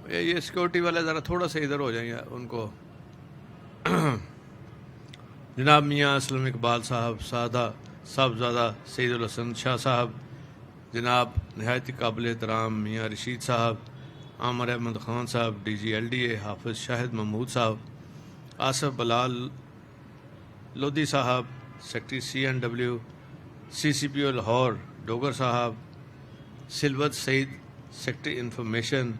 یہ سیکورٹی والے ذرا تھوڑا سا ادھر ہو جائیں گے ان کو. جناب میاں اسلم اقبال صاحب، سادہ صاحبزادہ سعید الحسن شاہ صاحب، جناب نہایت قابل احترام میاں رشید صاحب، عامر Ahmed Khan Sahib D G L D A, Hafiz Shahid Mahmood Sahib, Asif Bilal Lodhi Sahib secretary C N W, C C P O Lahore Dogar Sahib, Salwat Saeed secretary information,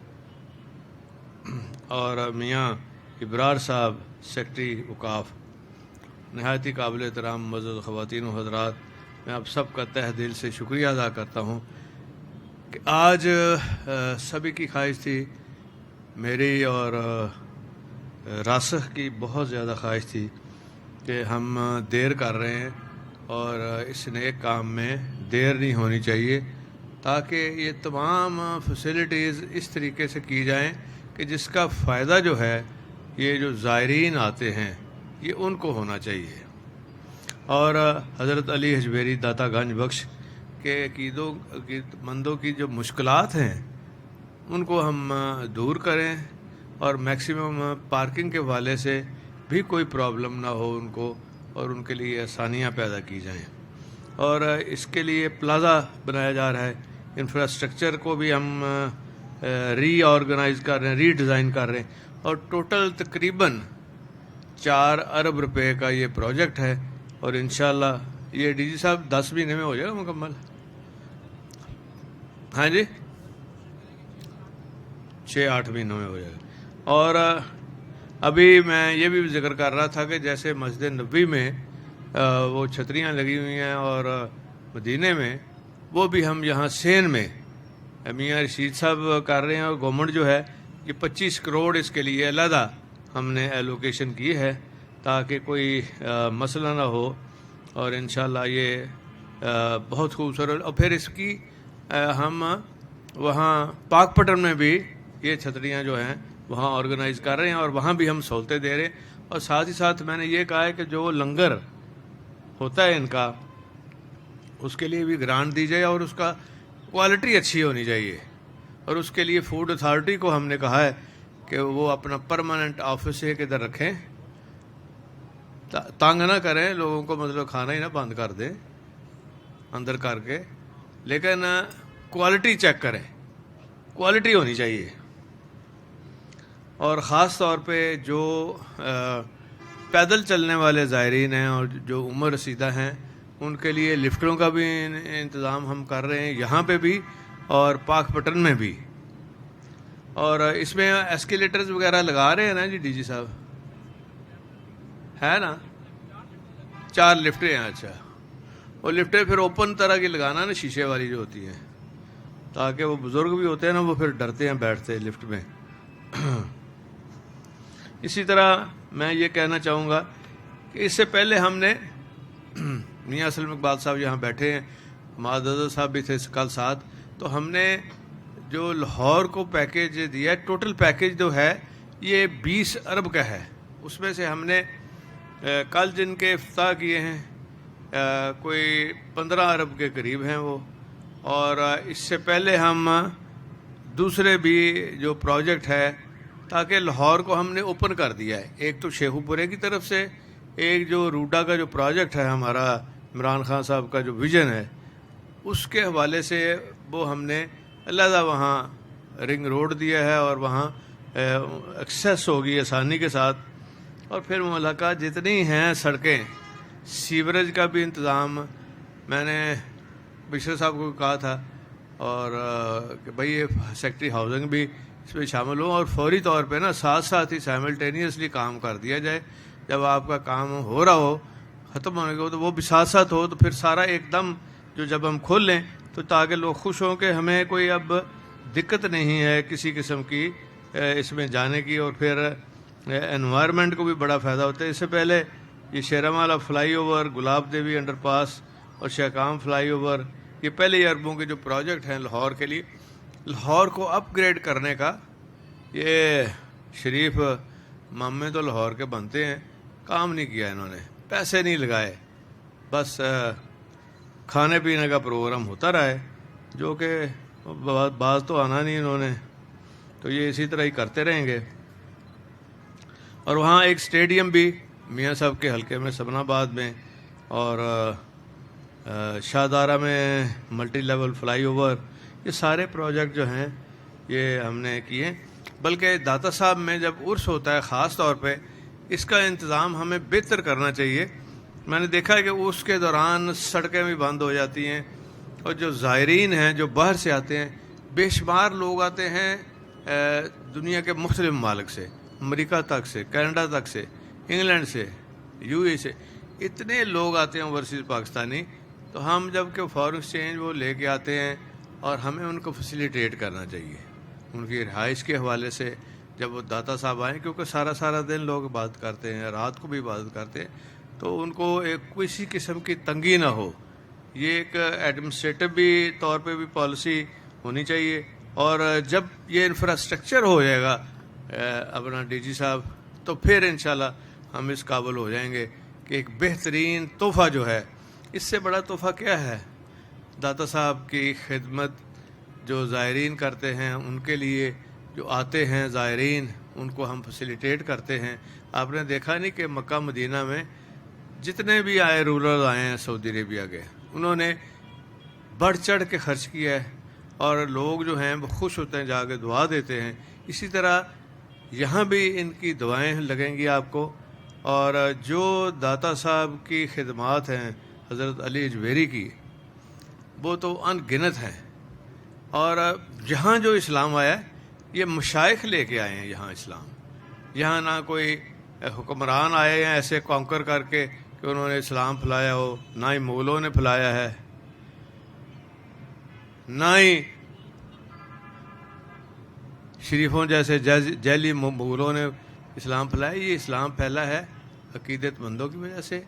اور میاں ابرار صاحب سیکٹری اوقاف. نہایت ہی قابل احترام معزز خواتین و حضرات، میں آپ سب کا تہ دل سے شکریہ ادا کرتا ہوں کہ آج سبھی کی خواہش تھی، میری اور راسخ کی بہت زیادہ خواہش تھی کہ ہم دیر کر رہے ہیں اور اس نیک کام میں دیر نہیں ہونی چاہیے، تاکہ یہ تمام فیسلٹیز اس طریقے سے کی جائیں کہ جس کا فائدہ جو ہے یہ جو زائرین آتے ہیں یہ ان کو ہونا چاہیے. اور حضرت علی حجویری داتا گنج بخش کے عقیدت مندوں کی جو مشکلات ہیں ان کو ہم دور کریں، اور میکسیمم پارکنگ کے حوالے سے بھی کوئی پرابلم نہ ہو ان کو، اور ان کے لیے آسانیاں پیدا کی جائیں. اور اس کے لیے پلازا بنایا جا رہا ہے، انفراسٹرکچر کو بھی ہم ری آرگنائز کر رہے ہیں، ری ڈیزائن کر رہے ہیں، اور ٹوٹل تقریباً 4 ارب روپے کا یہ پروجیکٹ ہے. اور انشاءاللہ یہ ڈی جی صاحب 10 مہینے میں ہو جائے گا مکمل. ہاں جی 6-8 مہینوں میں ہو جائے گا. اور ابھی میں یہ بھی ذکر کر رہا تھا کہ جیسے مسجد نبوی میں وہ چھتریاں لگی ہوئی ہیں، اور مدینے میں وہ بھی ہم یہاں سین میں میاں رشید صاحب کر رہے ہیں، اور گورنمنٹ جو ہے یہ 25 کروڑ اس کے لیے علیحدہ ہم نے ایلوکیشن کی ہے تاکہ کوئی مسئلہ نہ ہو. اور انشاءاللہ یہ بہت خوبصورت. اور پھر اس کی ہم وہاں پاک پٹن میں بھی یہ چھتریاں جو ہیں وہاں آرگنائز کر رہے ہیں، اور وہاں بھی ہم سہولتیں دے رہے ہیں. اور ساتھ ہی ساتھ میں نے یہ کہا ہے کہ جو لنگر ہوتا ہے ان کا، اس کے لیے بھی گرانٹ دی جائے، اور اس کا کوالٹی اچھی ہونی چاہیے. اور اس کے لیے فوڈ اتھارٹی کو ہم نے کہا ہے کہ وہ اپنا پرماننٹ آفس ایک ادھر رکھیں، تنگ نہ کریں لوگوں کو، مطلب کھانا ہی نہ بند کر دیں اندر کر کے، لیکن کوالٹی چیک کریں، کوالٹی ہونی چاہیے. اور خاص طور پہ جو پیدل چلنے والے زائرین ہیں اور جو عمر رسیدہ ہیں ان کے لیے لفٹوں کا بھی انتظام ہم کر رہے ہیں یہاں پہ بھی اور پاک پٹن میں بھی. اور اس میں ایسکیلیٹرز وغیرہ لگا رہے ہیں نا جی ڈی جی صاحب، ہے نا 4 لفٹیں ہیں. اچھا، وہ لفٹیں پھر اوپن طرح کی لگانا نا، شیشے والی جو ہوتی ہیں، تاکہ وہ بزرگ بھی ہوتے ہیں نا وہ پھر ڈرتے ہیں بیٹھتے لفٹ میں. اسی طرح میں یہ کہنا چاہوں گا کہ اس سے پہلے ہم نے میاں اسلم اقبال صاحب یہاں بیٹھے ہیں، معزز صاحب بھی تھے کل ساتھ، تو ہم نے جو لاہور کو پیکیج دیا ہے، ٹوٹل پیکیج جو ہے یہ 20 ارب کا ہے. اس میں سے ہم نے کل جن کے افتتاح کیے ہیں کوئی 15 ارب کے قریب ہیں وہ. اور اس سے پہلے ہم دوسرے بھی جو پروجیکٹ ہے، تاکہ لاہور کو ہم نے اوپن کر دیا ہے. ایک تو شیخو پورے کی طرف سے، ایک جو روڈا کا جو پروجیکٹ ہے ہمارا عمران خان صاحب کا جو ویژن ہے اس کے حوالے سے وہ ہم نے علیحدہ وہاں رنگ روڈ دیا ہے، اور وہاں ایکسیس ہوگی آسانی کے ساتھ. اور پھر ملحقہ جتنی ہیں سڑکیں، سیوریج کا بھی انتظام میں نے بشر صاحب کو کہا تھا، اور کہ بھائی یہ سیکٹری ہاؤسنگ بھی اس میں شامل ہو، اور فوری طور پہ نا ساتھ ساتھ ہی سائملٹینیسلی کام کر دیا جائے. جب آپ کا کام ہو رہا ہو، ختم ہونے کو، تو وہ بھی ساتھ ساتھ ہو، تو پھر سارا ایک دم جو جب ہم کھول لیں تو تاکہ لوگ خوش ہوں کہ ہمیں کوئی اب دقت نہیں ہے کسی قسم کی اس میں جانے کی. اور پھر انوائرمنٹ کو بھی بڑا فائدہ ہوتا ہے. اس سے پہلے یہ شیرامالا فلائی اوور، گلاب دیوی انڈر پاس اور شیخام فلائی اوور، یہ پہلے اربوں کے جو پروجیکٹ ہیں لاہور کے لیے، لاہور کو اپ گریڈ کرنے کا، یہ شریف مامے تو لاہور کے بنتے ہیں، کام نہیں کیا انہوں نے، پیسے نہیں لگائے، بس کھانے پینے کا پروگرام ہوتا رہا ہے، جو کہ بعض تو آنا نہیں انہوں نے. تو یہ اسی طرح ہی کرتے رہیں گے. اور وہاں ایک اسٹیڈیم بھی میاں صاحب کے حلقے میں سبن آباد میں، اور شاہدارہ میں ملٹی لیول فلائی اوور، یہ سارے پروجیکٹ جو ہیں یہ ہم نے کیے. بلکہ داتا صاحب میں جب عرس ہوتا ہے خاص طور پہ اس کا انتظام ہمیں بہتر کرنا چاہیے. میں نے دیکھا ہے کہ عرس کے دوران سڑکیں بھی بند ہو جاتی ہیں، اور جو زائرین ہیں جو باہر سے آتے ہیں، بے شمار لوگ آتے ہیں دنیا کے مختلف ممالک سے، امریکہ تک سے، کینیڈا تک سے، انگلینڈ سے، یو اے سے، اتنے لوگ آتے ہیں اوورسیز پاکستانی. تو ہم جب کہ فارن ایکسچینج وہ لے کے آتے ہیں، اور ہمیں ان کو فیسیلیٹیٹ کرنا چاہیے ان کی رہائش کے حوالے سے. جب وہ داتا صاحب آئیں، کیونکہ سارا دن لوگ عبادت کرتے ہیں، رات کو بھی عبادت کرتے ہیں، تو ان کو ایک کسی قسم کی تنگی نہ ہو. یہ ایک ایڈمنسٹریٹو بھی طور پہ بھی پالیسی ہونی چاہیے. اور جب یہ انفراسٹرکچر ہو جائے گا اپنا ڈی جی صاحب، تو پھر انشاءاللہ ہم اس قابل ہو جائیں گے کہ ایک بہترین تحفہ جو ہے، اس سے بڑا تحفہ کیا ہے؟ داتا صاحب کی خدمت جو زائرین کرتے ہیں، ان کے لیے جو آتے ہیں زائرین، ان کو ہم فیسیلیٹیٹ کرتے ہیں. آپ نے دیکھا نہیں کہ مکہ مدینہ میں جتنے بھی آئے رولر آئے ہیں سعودی عربیہ کے، انہوں نے بڑھ چڑھ کے خرچ کیا ہے، اور لوگ جو ہیں وہ خوش ہوتے ہیں، جا کے دعا دیتے ہیں. اسی طرح یہاں بھی ان کی دعائیں لگیں گی آپ کو. اور جو داتا صاحب کی خدمات ہیں حضرت علی اجویری کی، وہ تو ان گنت ہیں. اور جہاں جو اسلام آیا ہے، یہ مشائخ لے کے آئے ہیں یہاں اسلام. یہاں نہ کوئی حکمران آئے ہیں ایسے کانکر کر کے کہ انہوں نے اسلام پھیلایا ہو، نہ ہی مغلوں نے پھیلایا ہے، نہ ہی شریفوں جیسے جیلی مغلوں نے اسلام پھیلایا. یہ اسلام پھیلا ہے عقیدت مندوں کی وجہ سے.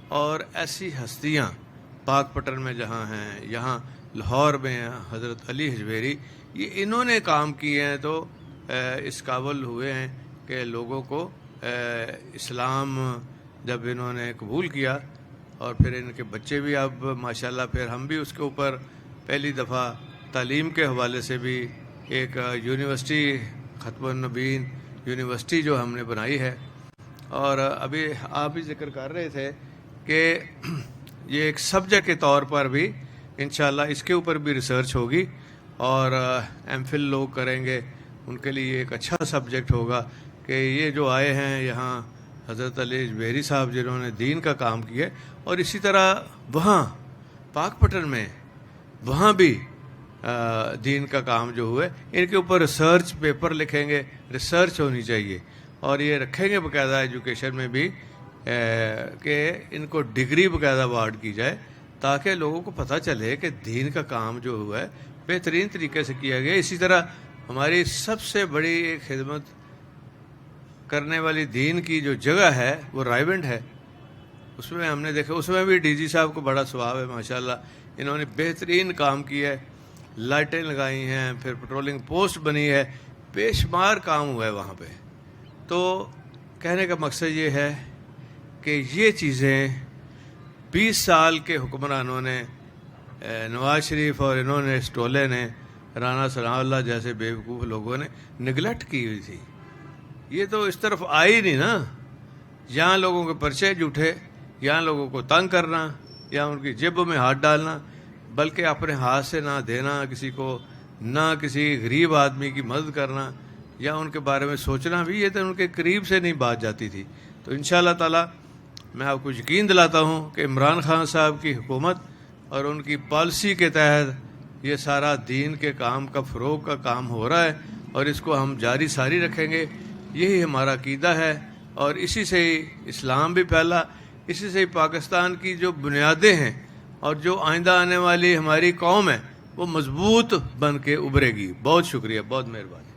اور ایسی ہستیاں پاک پٹن میں جہاں ہیں، یہاں لاہور میں ہیں حضرت علی اجویری، یہ انہوں نے کام کیے ہیں، تو اس قابل ہوئے ہیں کہ لوگوں کو اسلام جب انہوں نے قبول کیا، اور پھر ان کے بچے بھی اب ماشاءاللہ، پھر ہم بھی اس کے اوپر پہلی دفعہ تعلیم کے حوالے سے بھی ایک یونیورسٹی، ختم النبیین یونیورسٹی جو ہم نے بنائی ہے. اور ابھی آپ بھی ذکر کر رہے تھے کہ یہ ایک سبجیکٹ کے طور پر بھی انشاءاللہ اس کے اوپر بھی ریسرچ ہوگی، اور ایم فل لوگ کریں گے، ان کے لیے ایک اچھا سبجیکٹ ہوگا کہ یہ جو آئے ہیں یہاں حضرت علی اجویری صاحب جنہوں نے دین کا کام کیا، اور اسی طرح وہاں پاک پٹن میں وہاں بھی دین کا کام جو ہوئے، ان کے اوپر ریسرچ پیپر لکھیں گے. ریسرچ ہونی چاہیے، اور یہ رکھیں گے باقاعدہ ایجوکیشن میں بھی کہ ان کو ڈگری باقاعدہ اوارڈ کی جائے، تاکہ لوگوں کو پتہ چلے کہ دین کا کام جو ہوا ہے بہترین طریقے سے کیا گیا. اسی طرح ہماری سب سے بڑی ایک خدمت کرنے والی دین کی جو جگہ ہے وہ رائیونڈ ہے. اس میں ہم نے دیکھا، اس میں بھی ڈی جی صاحب کو بڑا ثواب ہے ماشاءاللہ. انہوں نے بہترین کام کیا ہے، لائٹیں لگائی ہیں، پھر پیٹرولنگ پوسٹ بنی ہے، بے شمار کام ہوا ہے وہاں پہ. تو کہنے کا مقصد یہ ہے کہ یہ چیزیں 20 سال کے حکمرانوں نے، نواز شریف اور انہوں نے، اسٹولے نے، رانا ثناء اللہ جیسے بیوقوف لوگوں نے نگلیکٹ کی ہوئی تھی. یہ تو اس طرف آئی نہیں نا. یہاں لوگوں کے پرچے جھوٹے، یہاں لوگوں کو تنگ کرنا، یا ان کی جیبوں میں ہاتھ ڈالنا، بلکہ اپنے ہاتھ سے نہ دینا کسی کو، نہ کسی غریب آدمی کی مدد کرنا، یا ان کے بارے میں سوچنا بھی، یہ تو ان کے قریب سے نہیں بات جاتی تھی. تو انشاءاللہ تعالی میں آپ کو یقین دلاتا ہوں کہ عمران خان صاحب کی حکومت اور ان کی پالیسی کے تحت یہ سارا دین کے کام کا فروغ کا کام ہو رہا ہے، اور اس کو ہم جاری ساری رکھیں گے. یہی ہمارا عقیدہ ہے، اور اسی سے ہی اسلام بھی پھیلا، اسی سے ہی پاکستان کی جو بنیادیں ہیں اور جو آئندہ آنے والی ہماری قوم ہے وہ مضبوط بن کے ابھرے گی. بہت شکریہ، بہت مہربانی.